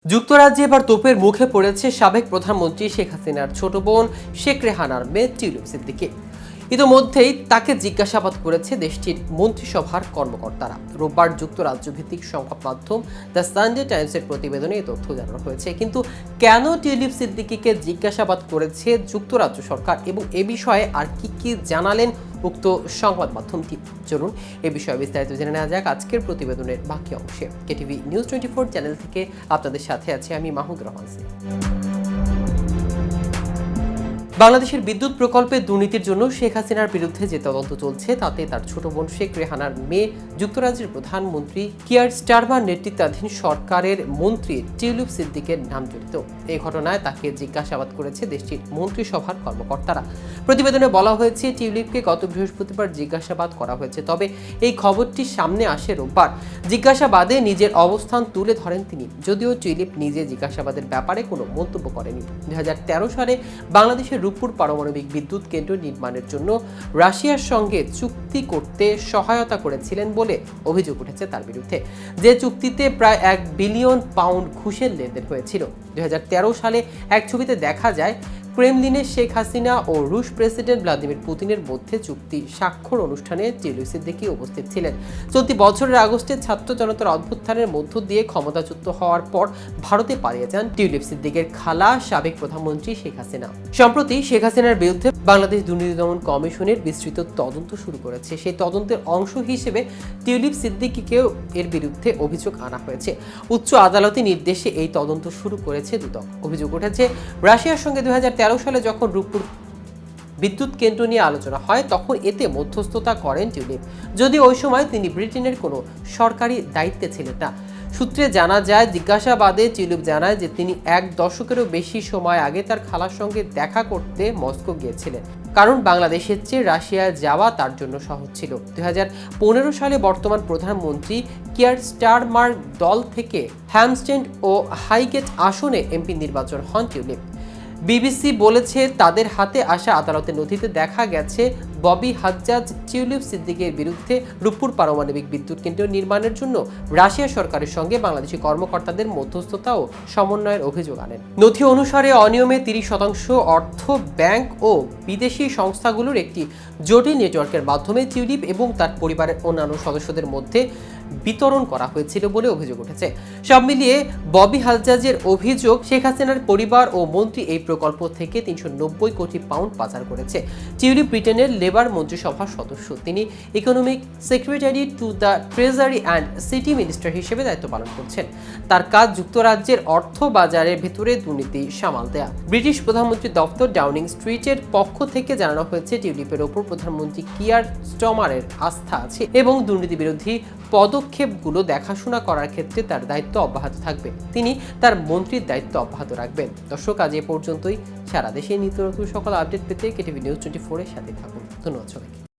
যুক্তরাজ্যে এবার তোপের মুখে পড়েছে সাবেক প্রধানমন্ত্রী শেখ হাসিনার ছোট বোন শেখ রেহানার মেয়ে টিউলিপ সিদ্দিকী। ইতোমধ্যেই তাকে জিজ্ঞাসাবাদ করেছে দেশটির মন্ত্রিসভার কর্মকর্তারা। রোববার যুক্তরাজ্য ভিত্তিক সংবাদ মাধ্যম দ্য সানডে টাইমসের প্রতিবেদনে এই তথ্য জানানো হয়েছে। কিন্তু কেন টিউলিপ সিদ্দিকীকে জিজ্ঞাসাবাদ করেছে যুক্তরাজ্য সরকার এবং এ বিষয়ে আর কি জানালেন উক্ত সংবাদ মাধ্যমটি, চলুন এ বিষয়ে বিস্তারিত জেনে নেওয়া যাক আজকের প্রতিবেদনের বাকি অংশে। কেটিভি নিউজ 24 চ্যানেল থেকে আপনাদের সাথে আছি আমি মাহমুদ রহমান। বাংলাদেশের বিদ্যুৎ প্রকল্পে দুর্নীতির জন্য শেখ হাসিনার বিরুদ্ধে যে তদন্ত চলছে তাতে তার ছোট বোন শেখ রেহানার মেয়ে যুক্তরাজ্যের প্রধানমন্ত্রী কিয়ার স্টারমার নেতৃত্বাধীন সরকারের মন্ত্রী টিউলিপ সিদ্দিকের নাম জড়িত। এই ঘটনায় তাকে জিজ্ঞাসাবাদ করেছে দেশটির মন্ত্রিসভার কর্মকর্তারা। প্রতিবেদনে বলা হয়েছে টিউলিপকে গত বৃহস্পতিবার জিজ্ঞাসাবাদ করা হয়েছে, তবে এই খবরটি সামনে আসে রোববার। জিজ্ঞাসাবাদে নিজের অবস্থান তুলে ধরেন তিনি, যদিও টিউলিপ নিজে জিজ্ঞাসাবাদের ব্যাপারে কোনো মন্তব্য করেনি। 2013 সালে বাংলাদেশের রূপপুর পারমাণবিক বিদ্যুৎ কেন্দ্র নির্মাণের জন্য রাশিয়ার সঙ্গে চুক্তি করতে সহায়তা করেছিলেন বলে অভিযোগ উঠেছে তার বিরুদ্ধে, যে চুক্তিতে প্রায় £1 বিলিয়ন ঘুষের লেনদেন হয়েছিল। 2013 সালে এক ছবিতে দেখা যায় ক্রেমলিনে শেখ হাসিনা ও রুশ প্রেসিডেন্ট ভ্লাদিমির পুতিনের মধ্যে চুক্তি স্বাক্ষর অনুষ্ঠানে টিউলিপ সিদ্দিকী উপস্থিত ছিলেন। চলতি বছরের আগস্টে ছাত্র জনতার অভ্যুত্থানের মধ্য দিয়ে ক্ষমতাচ্যুত হওয়ার পর ভারতে পালিয়ে যান টিউলিপ সিদ্দিকের খালা সাবেক প্রধানমন্ত্রী শেখ হাসিনা। সম্প্রতি শেখ হাসিনার বিরুদ্ধে বাংলাদেশ দুর্নীতি দমন কমিশনের বিস্তৃত তদন্ত শুরু করেছে। সেই তদন্তের অংশ হিসেবে টিউলিপ সিদ্দিকীকেও এর বিরুদ্ধে অভিযোগ আনা হয়েছে। উচ্চ আদালতের নির্দেশে এই তদন্ত শুরু করেছে দুদক। অভিযোগ উঠেছে রাশিয়ার সঙ্গে 2013 সালে যখন রূপপুর বিদ্যুৎ কেন্দ্র নিয়ে আলোচনা হয় তখন এতে মধ্যস্থতা করেন টিউলিপ, যদিও ওই সময় তিনি ব্রিটেনের কোনো সরকারি দায়িত্বে ছিলেন না। সূত্রে জানা যায়, জিজ্ঞাসাবাদে টিউলিপ জানায় যে তিনি 1 দশকেরও বেশি সময় আগে তার খালার সঙ্গে দেখা করতে মস্কো গিয়েছিলেন, কারণ বাংলাদেশের চেয়ে রাশিয়ায় যাওয়া তার জন্য সহজ ছিল। 2015 সালে বর্তমান প্রধানমন্ত্রী কিয়ার স্টারমার দল থেকে হ্যামস্টেড ও হাইগেট আসনে এমপি নির্বাচন হন টিউলিপ। বিবিসি বলেছে, তাদের হাতে আসা আদালতের নথিতে দেখা গেছে ববি হাজ্জাজ টিউলিপ সিদ্দিকের বিরুদ্ধে রূপপুর পারমাণবিক বিদ্যুৎ কেন্দ্র নির্মাণের জন্য রাশিয়া সরকারের সঙ্গে বাংলাদেশি কর্মকর্তাদের মধ্যস্থতা ও সমন্বয়ের অভিযোগ আনেন। নথি অনুসারে অনিয়মে 30% অর্থ ব্যাংক ও বিদেশি সংস্থাগুলোর একটি জটিল নেটওয়ার্কের মাধ্যমে টিউলিপ এবং তার পরিবারের অন্যান্য সদস্যদের মধ্যে বিতরণ করা হয়েছিল বলে অভিযোগ উঠেছে। সব মিলিয়ে ববি হাজ্জাজের অভিযোগ, শেখ হাসিনার পরিবার ও মন্ত্রী এই প্রকল্প থেকে £390 কোটি পাচার করেছে। টিউলিপ ব্রিটেনের লেবার মন্ত্রিসভার সদস্য। তিনি economic secretary to the treasury and city minister হিসেবে দায়িত্ব পালন করছেন। তার কাজ যুক্তরাজ্যের অর্থ বাজারের ভেতরে দুর্নীতি সামাল দেয়া। ব্রিটিশ প্রধানমন্ত্রীর দপ্তর ডাউনিং স্ট্রিটের পক্ষ থেকে জানানো হয়েছে, টিউলিপের ওপর প্রধানমন্ত্রী কিয়ার স্টারমারের আস্থা আছে এবং দুর্নীতি বিরোধী পদক্ষেপগুলো দেখাশোনা করার ক্ষেত্রে তার দায়িত্ব অব্যাহত থাকবে। তিনি তার মন্ত্রীর দায়িত্ব অব্যাহত রাখবেন। দর্শক, আজ এ পর্যন্তই। সারা দেশে নিত্য নতুন সকল আপডেট পেতে কেটিভি নিউজ 24 এর সাথে থাকুন। ধন্যবাদ সবাইকে।